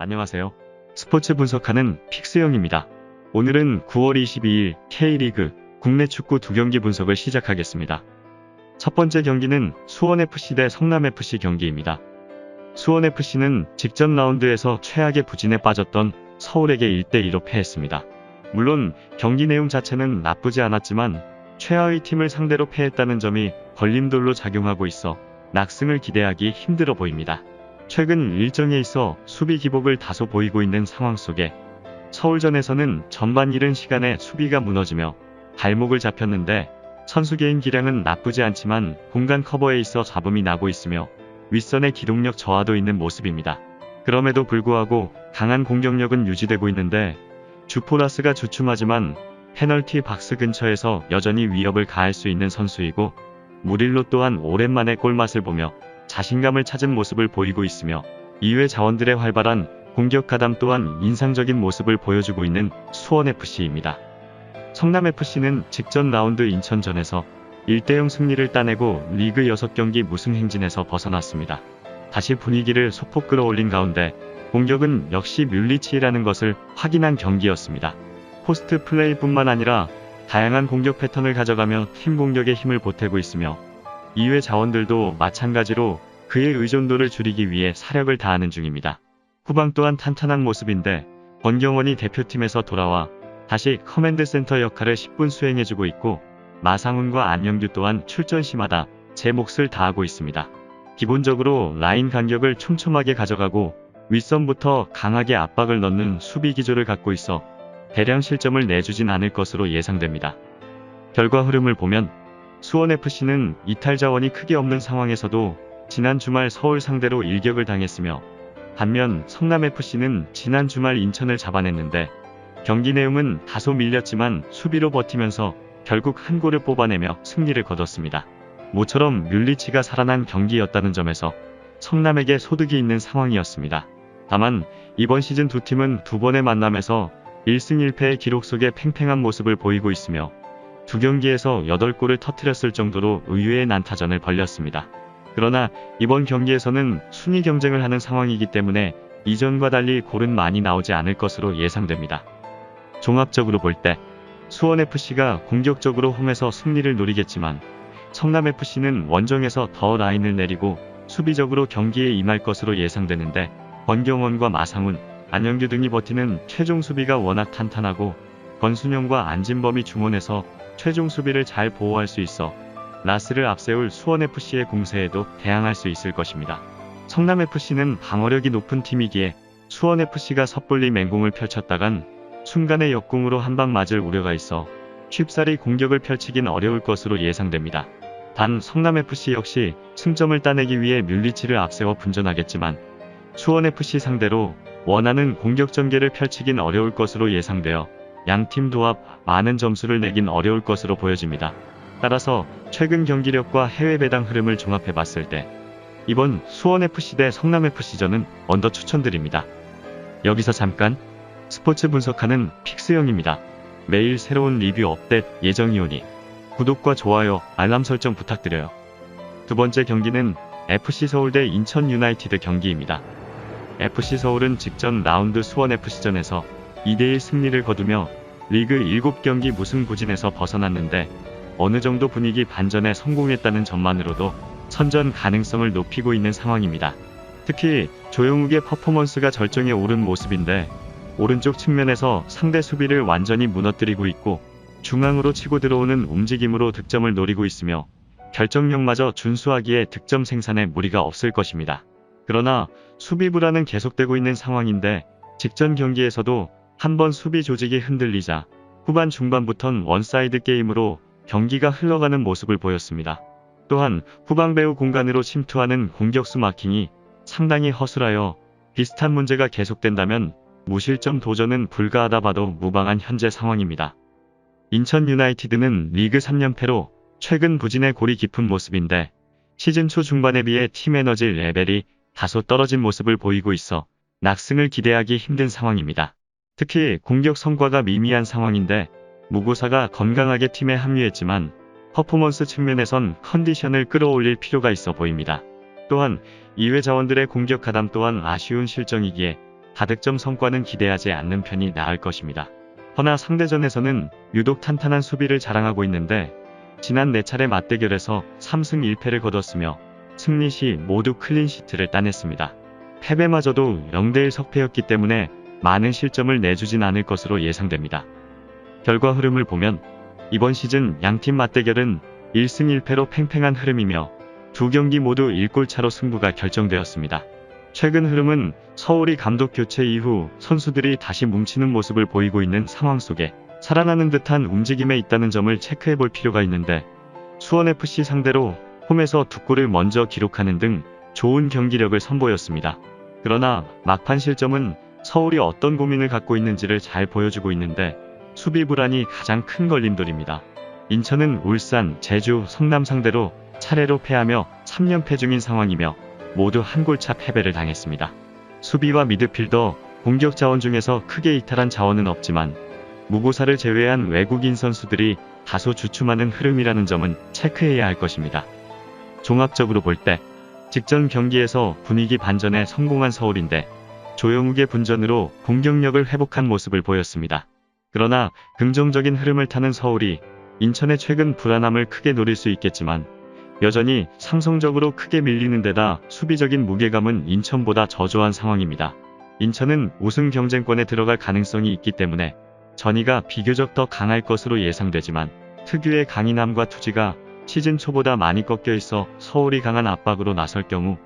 안녕하세요. 스포츠 분석하는 픽스영입니다. 오늘은 9월 22일 K리그 국내 축구 2경기 분석을 시작하겠습니다. 첫 번째 경기는 수원FC 대 성남FC 경기입니다. 수원FC는 직전 라운드에서 최악의 부진에 빠졌던 서울에게 1대2로 패했습니다. 물론 경기 내용 자체는 나쁘지 않았지만 최하위 팀을 상대로 패했다는 점이 걸림돌로 작용하고 있어 낙승을 기대하기 힘들어 보입니다. 최근 일정에 있어 수비 기복을 다소 보이고 있는 상황 속에 서울전에서는 전반 이른 시간에 수비가 무너지며 발목을 잡혔는데 선수 개인 기량은 나쁘지 않지만 공간 커버에 있어 잡음이 나고 있으며 윗선의 기동력 저하도 있는 모습입니다. 그럼에도 불구하고 강한 공격력은 유지되고 있는데 주포라스가 주춤하지만 페널티 박스 근처에서 여전히 위협을 가할 수 있는 선수이고 무릴로 또한 오랜만에 골맛을 보며 자신감을 찾은 모습을 보이고 있으며 이외 자원들의 활발한 공격 가담 또한 인상적인 모습을 보여주고 있는 수원FC입니다. 성남FC는 직전 라운드 인천전에서 1대0 승리를 따내고 리그 6경기 무승 행진에서 벗어났습니다. 다시 분위기를 소폭 끌어올린 가운데 공격은 역시 뮬리치라는 것을 확인한 경기였습니다. 포스트 플레이뿐만 아니라 다양한 공격 패턴을 가져가며 팀 공격에 힘을 보태고 있으며 이외 자원들도 마찬가지로 그의 의존도를 줄이기 위해 사력을 다하는 중입니다. 후방 또한 탄탄한 모습인데 권경원이 대표팀에서 돌아와 다시 커맨드 센터 역할을 10분 수행해주고 있고 마상훈과 안영규 또한 출전 시마다 제 몫을 다하고 있습니다. 기본적으로 라인 간격을 촘촘하게 가져가고 윗선부터 강하게 압박을 넣는 수비 기조를 갖고 있어 대량 실점을 내주진 않을 것으로 예상됩니다. 결과 흐름을 보면 수원FC는 이탈 자원이 크게 없는 상황에서도 지난 주말 서울 상대로 일격을 당했으며 반면 성남FC는 지난 주말 인천을 잡아냈는데 경기 내용은 다소 밀렸지만 수비로 버티면서 결국 한 골을 뽑아내며 승리를 거뒀습니다. 모처럼 뮬리치가 살아난 경기였다는 점에서 성남에게 소득이 있는 상황이었습니다. 다만 이번 시즌 두 팀은 두 번의 만남에서 1승 1패의 기록 속에 팽팽한 모습을 보이고 있으며 두 경기에서 8골을 터뜨렸을 정도로 의외의 난타전을 벌였습니다. 그러나 이번 경기에서는 순위 경쟁을 하는 상황이기 때문에 이전과 달리 골은 많이 나오지 않을 것으로 예상됩니다. 종합적으로 볼 때 수원FC가 공격적으로 홈에서 승리를 노리겠지만 성남FC는 원정에서 더 라인을 내리고 수비적으로 경기에 임할 것으로 예상되는데 권경원과 마상훈, 안영규 등이 버티는 최종 수비가 워낙 탄탄하고 권순영과 안진범이 중원에서 최종 수비를 잘 보호할 수 있어 라스를 앞세울 수원FC의 공세에도 대항할 수 있을 것입니다. 성남FC는 방어력이 높은 팀이기에 수원FC가 섣불리 맹공을 펼쳤다간 순간의 역공으로 한방 맞을 우려가 있어 쉽사리 공격을 펼치긴 어려울 것으로 예상됩니다. 단 성남FC 역시 승점을 따내기 위해 뮬리치를 앞세워 분전하겠지만 수원FC 상대로 원하는 공격 전개를 펼치긴 어려울 것으로 예상되어 양팀 도합 많은 점수를 내긴 어려울 것으로 보여집니다. 따라서 최근 경기력과 해외 배당 흐름을 종합해봤을 때 이번 수원FC 대 성남FC전은 언더 추천드립니다. 여기서 잠깐 스포츠 분석하는 픽스영입니다. 매일 새로운 리뷰 업데이트 예정이오니 구독과 좋아요, 알람 설정 부탁드려요. 두 번째 경기는 FC서울 대 인천 유나이티드 경기입니다. FC서울은 직전 라운드 수원FC전에서 2대1 승리를 거두며 리그 7경기 무승 부진에서 벗어났는데 어느 정도 분위기 반전에 성공했다는 점만으로도 선전 가능성을 높이고 있는 상황입니다. 특히 조영욱의 퍼포먼스가 절정에 오른 모습인데 오른쪽 측면에서 상대 수비를 완전히 무너뜨리고 있고 중앙으로 치고 들어오는 움직임으로 득점을 노리고 있으며 결정력마저 준수하기에 득점 생산에 무리가 없을 것입니다. 그러나 수비 불안은 계속되고 있는 상황인데 직전 경기에서도 한번 수비 조직이 흔들리자 후반 중반부턴 원사이드 게임으로 경기가 흘러가는 모습을 보였습니다. 또한 후방 배후 공간으로 침투하는 공격수 마킹이 상당히 허술하여 비슷한 문제가 계속된다면 무실점 도전은 불가하다 봐도 무방한 현재 상황입니다. 인천 유나이티드는 리그 3연패로 최근 부진의 골이 깊은 모습인데 시즌 초 중반에 비해 팀 에너지 레벨이 다소 떨어진 모습을 보이고 있어 낙승을 기대하기 힘든 상황입니다. 특히 공격 성과가 미미한 상황인데 무고사가 건강하게 팀에 합류했지만 퍼포먼스 측면에선 컨디션을 끌어올릴 필요가 있어 보입니다. 또한 이외 자원들의 공격 가담 또한 아쉬운 실정이기에 다득점 성과는 기대하지 않는 편이 나을 것입니다. 허나 상대전에서는 유독 탄탄한 수비를 자랑하고 있는데 지난 4차례 맞대결에서 3승 1패를 거뒀으며 승리 시 모두 클린시트를 따냈습니다. 패배마저도 0대1 석패였기 때문에 많은 실점을 내주진 않을 것으로 예상됩니다. 결과 흐름을 보면 이번 시즌 양팀 맞대결은 1승 1패로 팽팽한 흐름이며 두 경기 모두 1골 차로 승부가 결정되었습니다. 최근 흐름은 서울이 감독 교체 이후 선수들이 다시 뭉치는 모습을 보이고 있는 상황 속에 살아나는 듯한 움직임에 있다는 점을 체크해 볼 필요가 있는데 수원FC 상대로 홈에서 2골을 먼저 기록하는 등 좋은 경기력을 선보였습니다. 그러나 막판 실점은 서울이 어떤 고민을 갖고 있는지를 잘 보여주고 있는데 수비 불안이 가장 큰 걸림돌입니다. 인천은 울산, 제주, 성남 상대로 차례로 패하며 3연패 중인 상황이며 모두 한 골차 패배를 당했습니다. 수비와 미드필더, 공격 자원 중에서 크게 이탈한 자원은 없지만 무고사를 제외한 외국인 선수들이 다소 주춤하는 흐름이라는 점은 체크해야 할 것입니다. 종합적으로 볼 때 직전 경기에서 분위기 반전에 성공한 서울인데 조영욱의 분전으로 공격력을 회복한 모습을 보였습니다. 그러나 긍정적인 흐름을 타는 서울이 인천의 최근 불안함을 크게 노릴 수 있겠지만 여전히 상성적으로 크게 밀리는 데다 수비적인 무게감은 인천보다 저조한 상황입니다. 인천은 우승 경쟁권에 들어갈 가능성이 있기 때문에 전위가 비교적 더 강할 것으로 예상되지만 특유의 강인함과 투지가 시즌 초보다 많이 꺾여 있어 서울이 강한 압박으로 나설 경우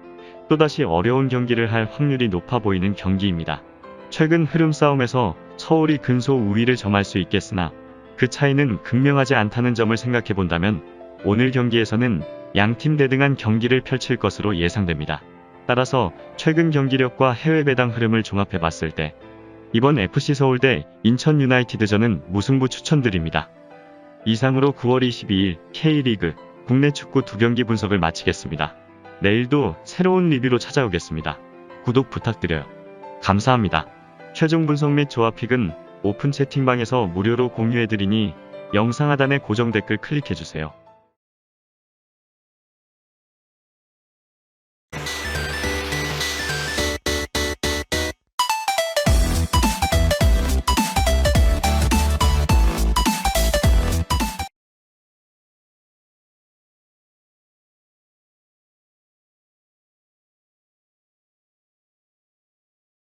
또다시 어려운 경기를 할 확률이 높아 보이는 경기입니다. 최근 흐름 싸움에서 서울이 근소 우위를 점할 수 있겠으나 그 차이는 극명하지 않다는 점을 생각해 본다면 오늘 경기에서는 양팀 대등한 경기를 펼칠 것으로 예상됩니다. 따라서 최근 경기력과 해외 배당 흐름을 종합해 봤을 때 이번 FC 서울 대 인천 유나이티드전은 무승부 추천드립니다. 이상으로 9월 22일 K리그 국내 축구 2경기 분석을 마치겠습니다. 내일도 새로운 리뷰로 찾아오겠습니다. 구독 부탁드려요. 감사합니다. 최종 분석 및 조합픽은 오픈 채팅방에서 무료로 공유해드리니 영상 하단의 고정 댓글 클릭해주세요.